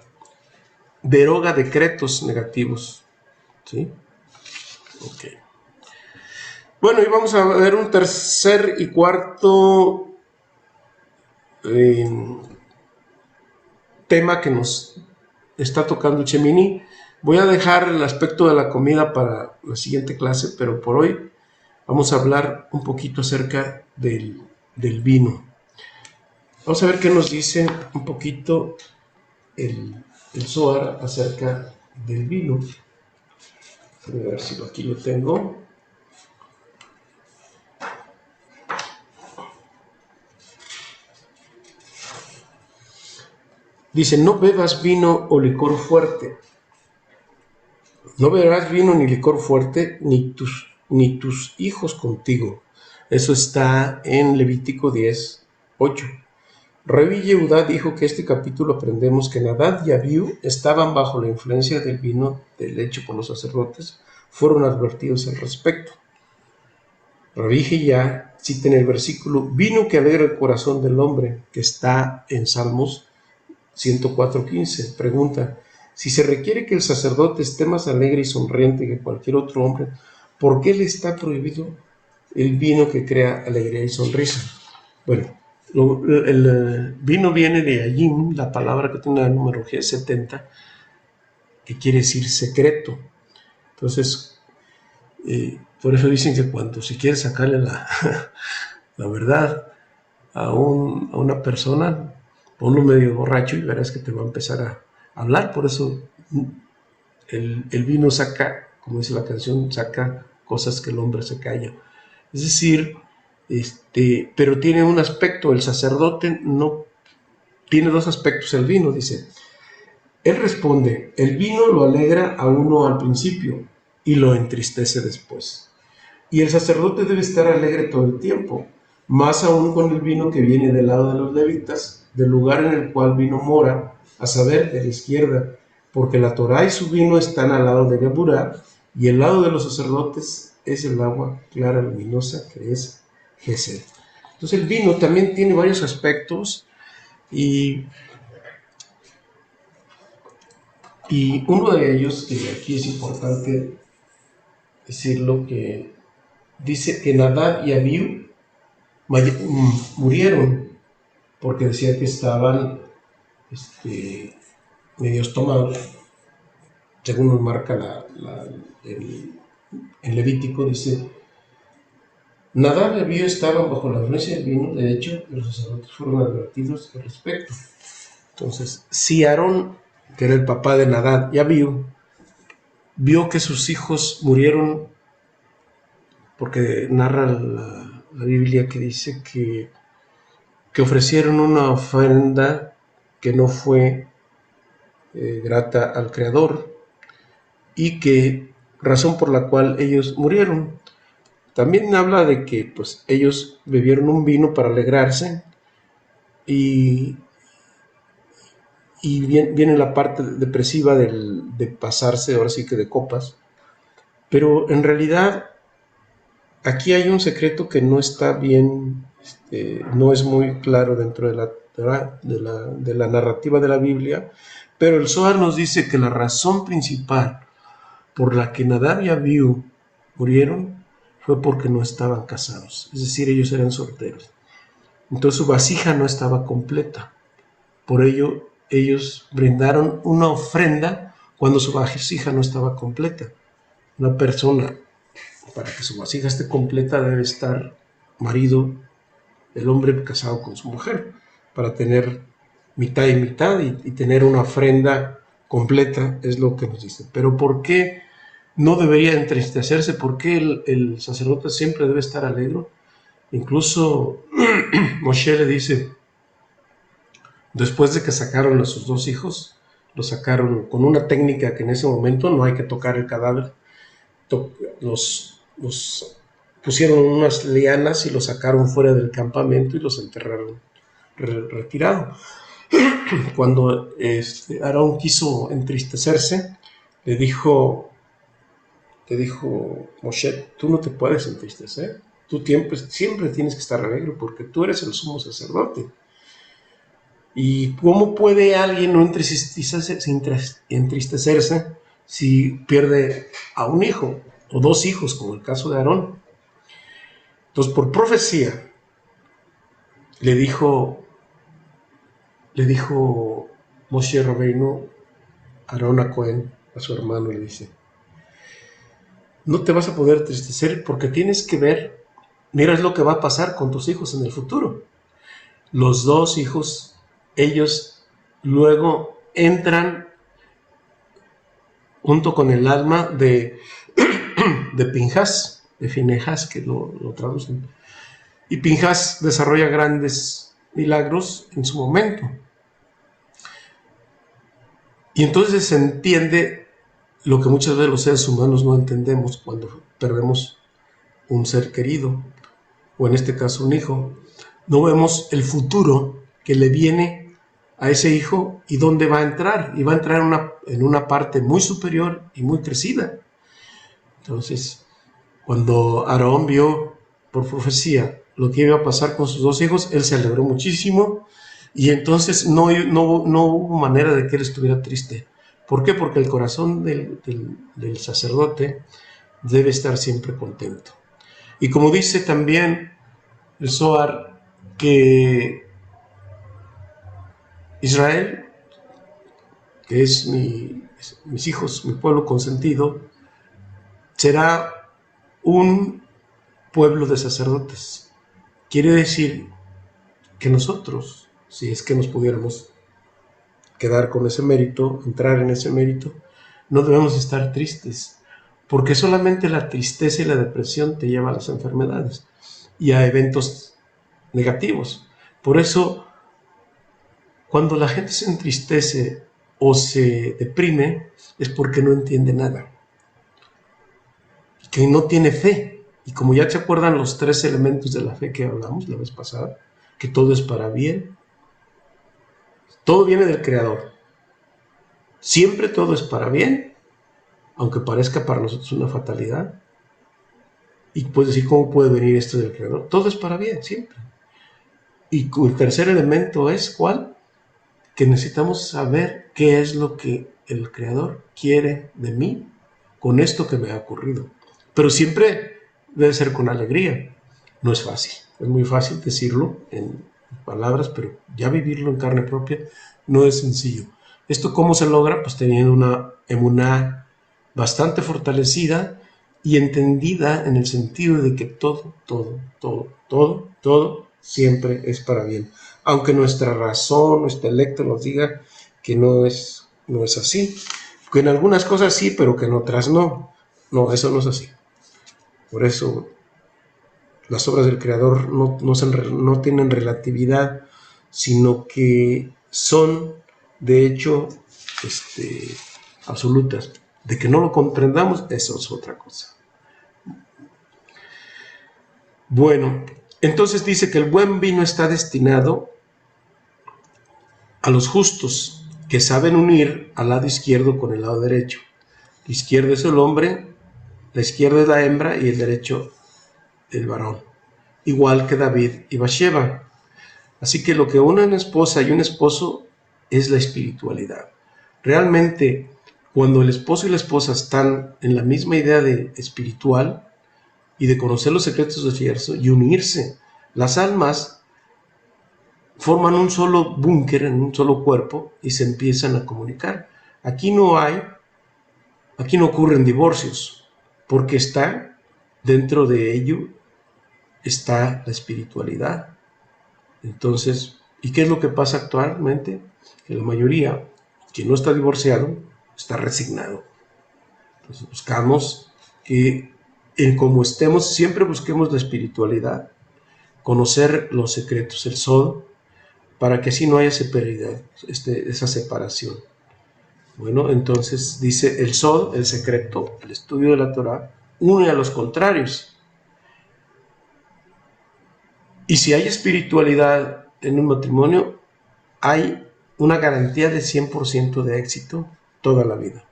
deroga decretos negativos, ¿sí? Ok. Bueno, y vamos a ver un tercer y cuarto tema que nos está tocando Chemini. Voy a dejar el aspecto de la comida para la siguiente clase, pero por hoy vamos a hablar un poquito acerca del vino. Vamos a ver qué nos dice un poquito el Zohar acerca del vino. Voy a ver si aquí lo tengo. Dice, no bebas vino o licor fuerte. No beberás vino ni licor fuerte, ni tus hijos contigo. Eso está en Levítico 10:8. Rabbi Yehudá dijo que este capítulo aprendemos que Nadab y Abiú estaban bajo la influencia del vino del hecho por los sacerdotes, fueron advertidos al respecto. Rabbi Jeyá cita en el versículo, vino que alegra el corazón del hombre, que está en Salmos 104:15. Pregunta, si se requiere que el sacerdote esté más alegre y sonriente que cualquier otro hombre, ¿por qué le está prohibido el vino que crea alegría y sonrisa? Bueno, el vino viene de ayim, la palabra que tiene la numerología 70, que quiere decir secreto. Entonces, por eso dicen que cuando si quieres sacarle la verdad a una persona, ponlo medio borracho y verás que te va a empezar a hablar. Por eso el vino saca, como dice la canción, saca cosas que el hombre se calla. Es decir, pero tiene un aspecto, el sacerdote no tiene 2 aspectos el vino, dice. Él responde, el vino lo alegra a uno al principio y lo entristece después. Y el sacerdote debe estar alegre todo el tiempo, más aún con el vino que viene del lado de los levitas, del lugar en el cual vino mora, a saber, de la izquierda, porque la Torá y su vino están al lado de Geburá, y el lado de los sacerdotes es el agua clara luminosa que es Gesed. Entonces el vino también tiene varios aspectos y uno de ellos, que aquí es importante decirlo, que dice que Nadab y Abiú murieron porque decía que estaban medios tomados, según nos marca el Levítico, dice, Nadab y Abiú estaban bajo la influencia del vino, de hecho, los sacerdotes fueron advertidos al respecto. Entonces, si Aarón, que era el papá de Nadab y Abiú, vio que sus hijos murieron, porque narra la Biblia que dice que ofrecieron una ofrenda que no fue grata al Creador y que razón por la cual ellos murieron. También habla de que pues ellos bebieron un vino para alegrarse y viene la parte depresiva de pasarse ahora sí que de copas, pero en realidad aquí hay un secreto que no está bien, no es muy claro dentro de la narrativa de la Biblia, pero el Zohar nos dice que la razón principal por la que Nadab y Abiú murieron fue porque no estaban casados, es decir, ellos eran solteros. Entonces su vasija no estaba completa, por ello ellos brindaron una ofrenda cuando su vasija no estaba completa. Una persona, para que su vasija esté completa, debe estar marido, el hombre casado con su mujer, para tener mitad y mitad y tener una ofrenda completa, es lo que nos dice. Pero ¿por qué no debería entristecerse? ¿Por qué el sacerdote siempre debe estar alegre? Incluso Moshe le dice, después de que sacaron a sus 2 hijos, los sacaron con una técnica que en ese momento no hay que tocar el cadáver, los pusieron unas lianas y los sacaron fuera del campamento y los enterraron retirado. Cuando Aarón quiso entristecerse, le dijo Moshe, tú no te puedes entristecer, tú siempre tienes que estar alegre porque tú eres el sumo sacerdote. ¿Y cómo puede alguien no entristecerse si pierde a un hijo o 2 hijos, como el caso de Aarón? Entonces, por profecía, le dijo Moshe Rabbeinu a Aarón a Cohen, a su hermano, le dice, no te vas a poder entristecer porque tienes que ver, mira es lo que va a pasar con tus hijos en el futuro. Los 2 hijos, ellos luego entran junto con el alma de Pinjas, de Finehas, que lo traducen. Y Pinjas desarrolla grandes milagros en su momento. Y entonces se entiende lo que muchas veces los seres humanos no entendemos cuando perdemos un ser querido, o en este caso un hijo. No vemos el futuro que le viene a ese hijo y dónde va a entrar. Y va a entrar en una parte muy superior y muy crecida. Entonces, cuando Aarón vio por profecía lo que iba a pasar con sus 2 hijos, él se alegró muchísimo y entonces no hubo manera de que él estuviera triste. ¿Por qué? Porque el corazón del sacerdote debe estar siempre contento. Y como dice también el Zohar, que Israel, que es mis hijos, mi pueblo consentido, será un pueblo de sacerdotes. Quiere decir que nosotros, si es que nos pudiéramos quedar con ese mérito, entrar en ese mérito, no debemos estar tristes, porque solamente la tristeza y la depresión te lleva a las enfermedades y a eventos negativos. Por eso, cuando la gente se entristece o se deprime, es porque no entiende nada, que no tiene fe. Y como ya te acuerdan los 3 elementos de la fe que hablamos la vez pasada, que todo es para bien, todo viene del Creador. Siempre todo es para bien, aunque parezca para nosotros una fatalidad. Y puedes decir, ¿cómo puede venir esto del Creador? Todo es para bien, siempre. Y el tercer elemento es, ¿cuál? Que necesitamos saber qué es lo que el Creador quiere de mí con esto que me ha ocurrido. Pero siempre debe ser con alegría. No es fácil. Es muy fácil decirlo en palabras, pero ya vivirlo en carne propia no es sencillo. ¿Esto cómo se logra? Pues teniendo una emuná bastante fortalecida y entendida en el sentido de que todo siempre es para bien. Aunque nuestra razón, nuestro intelecto nos diga que no es así. Que en algunas cosas sí, pero que en otras no. No, eso no es así. Por eso las obras del Creador no tienen relatividad, sino que son, de hecho, absolutas. De que no lo comprendamos, eso es otra cosa. Bueno, entonces dice que el buen vino está destinado a los justos, que saben unir al lado izquierdo con el lado derecho. La izquierda es el hombre, la izquierda es la hembra y el derecho el varón. Igual que David y Bathsheba. Así que lo que une a una esposa y un esposo es la espiritualidad. Realmente, cuando el esposo y la esposa están en la misma idea de espiritual y de conocer los secretos del universo y unirse, las almas forman un solo búnker en un solo cuerpo y se empiezan a comunicar. Aquí no ocurren divorcios, porque dentro de ello está la espiritualidad. Entonces, ¿y qué es lo que pasa actualmente? Que la mayoría, quien no está divorciado, está resignado. Entonces buscamos que, como estemos, siempre busquemos la espiritualidad, conocer los secretos, el sol, para que así no haya esa separación. Bueno, entonces dice el sol, el secreto, el estudio de la Torah, une a los contrarios. Y si hay espiritualidad en un matrimonio, hay una garantía de 100% de éxito toda la vida.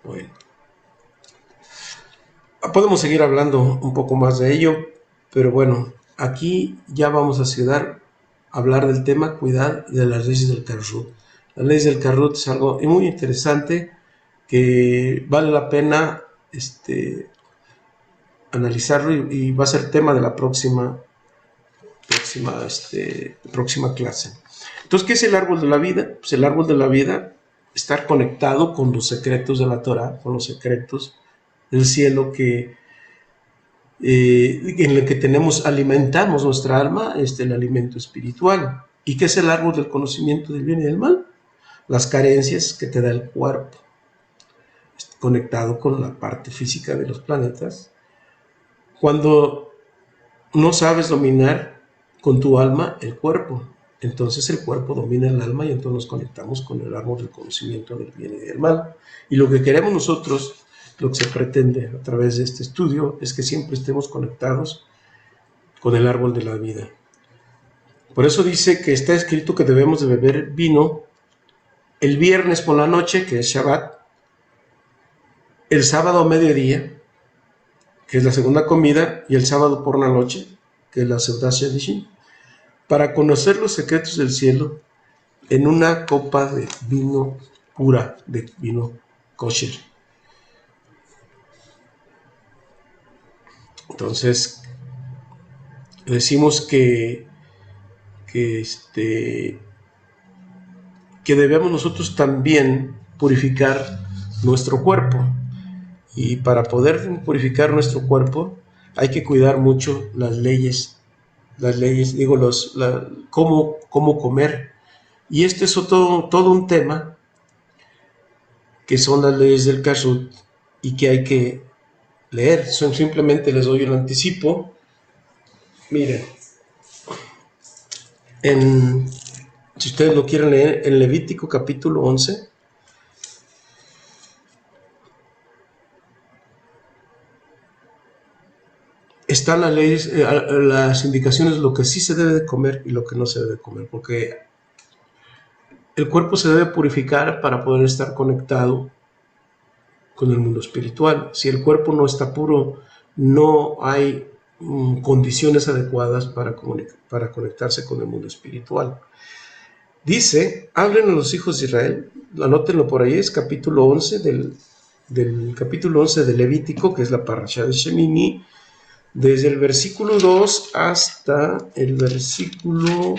Bueno, podemos seguir hablando un poco más de ello, pero bueno, aquí ya vamos a hablar del tema cuidar de las leyes del Kashrut. Las leyes del Kashrut es algo muy interesante que vale la pena analizarlo y va a ser tema de la próxima clase. Entonces, ¿qué es el árbol de la vida? Pues el árbol de la vida, estar conectado con los secretos de la Torah, con los secretos del cielo en el que alimentamos nuestra alma, el alimento espiritual. ¿Y qué es el árbol del conocimiento del bien y del mal? Las carencias que te da el cuerpo, conectado con la parte física de los planetas. Cuando no sabes dominar con tu alma el cuerpo, entonces el cuerpo domina el alma y entonces nos conectamos con el árbol del conocimiento del bien y del mal. Y lo que queremos nosotros, lo que se pretende a través de este estudio, es que siempre estemos conectados con el árbol de la vida. Por eso dice que está escrito que debemos de beber vino el viernes por la noche, que es Shabbat, el sábado a mediodía, que es la segunda comida, y el sábado por la noche, que es la Seudat Shelishi, para conocer los secretos del cielo en una copa de vino pura, de vino kosher. Entonces, decimos que debemos nosotros también purificar nuestro cuerpo. Y para poder purificar nuestro cuerpo hay que cuidar mucho las leyes, cómo comer. Y este es todo un tema que son las leyes del Kashrut y que hay que leer. Simplemente les doy un anticipo. Miren, si ustedes lo quieren leer, en Levítico capítulo 11, están las leyes, las indicaciones de lo que sí se debe de comer y lo que no se debe de comer, porque el cuerpo se debe purificar para poder estar conectado con el mundo espiritual. Si el cuerpo no está puro, no hay condiciones adecuadas para conectarse con el mundo espiritual. Dice, hablen a los hijos de Israel, anótenlo por ahí, es capítulo 11 del capítulo 11 de Levítico, que es la parashá de Shemini, desde el versículo 2 hasta el versículo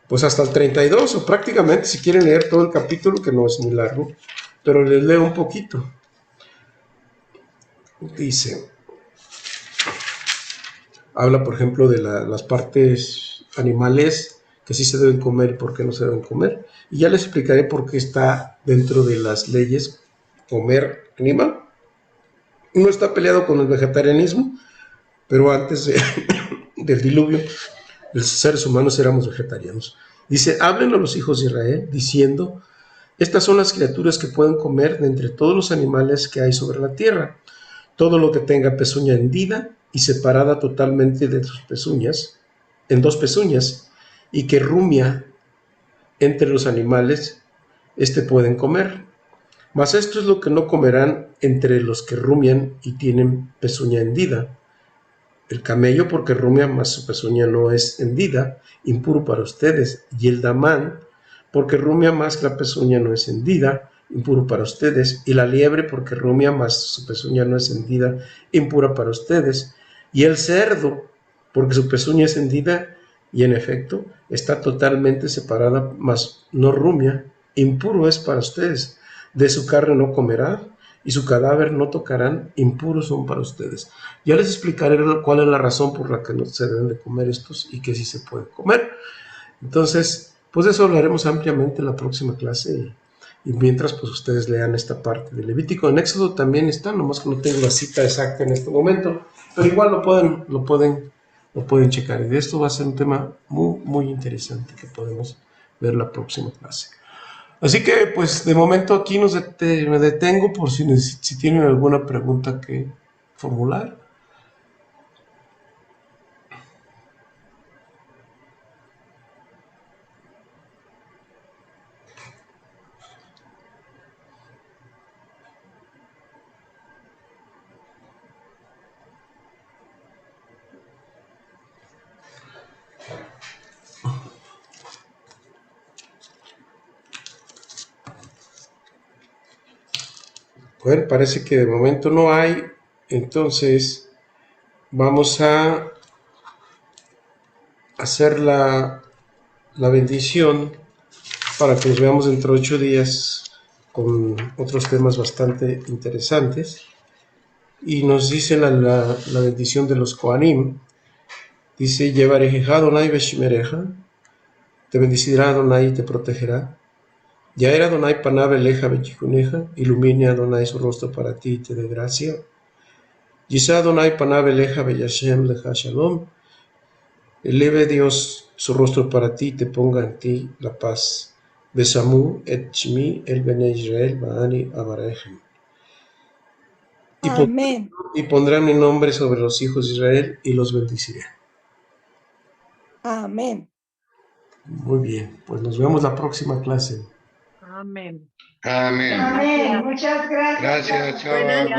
pues hasta el 32, o prácticamente, si quieren leer todo el capítulo, que no es muy largo, pero les leo un poquito. Dice, habla por ejemplo de las partes animales que sí se deben comer y por qué no se deben comer, y ya les explicaré por qué está dentro de las leyes comer animal. No está peleado con el vegetarianismo, pero antes del diluvio los seres humanos éramos vegetarianos. Dice, hablen a los hijos de Israel diciendo, estas son las criaturas que pueden comer de entre todos los animales que hay sobre la tierra. Todo lo que tenga pezuña hendida y separada totalmente de sus pezuñas, en dos pezuñas, y que rumia entre los animales, pueden comer. Mas esto es lo que no comerán entre los que rumian y tienen pezuña hendida. El camello, porque rumia, mas su pezuña no es hendida, impuro para ustedes, y el damán, porque rumia más que la pezuña no es hendida, impuro para ustedes, y la liebre porque rumia más su pezuña no es hendida, impura para ustedes, y el cerdo porque su pezuña es hendida y en efecto está totalmente separada, mas no rumia, impuro es para ustedes, de su carne no comerán y su cadáver no tocarán, impuros son para ustedes. Ya les explicaré cuál es la razón por la que no se deben de comer estos y que sí se puede comer. Entonces, pues de eso hablaremos ampliamente en la próxima clase y mientras pues ustedes lean esta parte del Levítico. En Éxodo también está, nomás que no tengo la cita exacta en este momento, pero igual lo pueden checar. Y de esto va a ser un tema muy, muy interesante que podemos ver la próxima clase. Así que, pues, de momento aquí me detengo por si tienen alguna pregunta que formular. Bueno, parece que de momento no hay. Entonces, vamos a hacer la bendición para que nos veamos dentro de 8 días con otros temas bastante interesantes. Y nos dice la bendición de los Kohanim. Dice, Yevarejeja Adonai Beshmereja, te bendecirá Adonai y te protegerá. Ya era Adonai Panav Eleja Bechikuneja, ilumine Adonai su rostro para ti y te dé gracia. Yisa Adonai Panav Eleja Beyashem Leja Shalom, eleve Dios su rostro para ti y te ponga en ti la paz. Besamu et Shmi el Bene Israel Baani Abarejem. Amén. Y pondrán mi nombre sobre los hijos de Israel y los bendeciré. Amén. Muy bien, pues nos vemos la próxima clase. Amén. Amén. Amén. Muchas gracias. Gracias, Chava. Buenas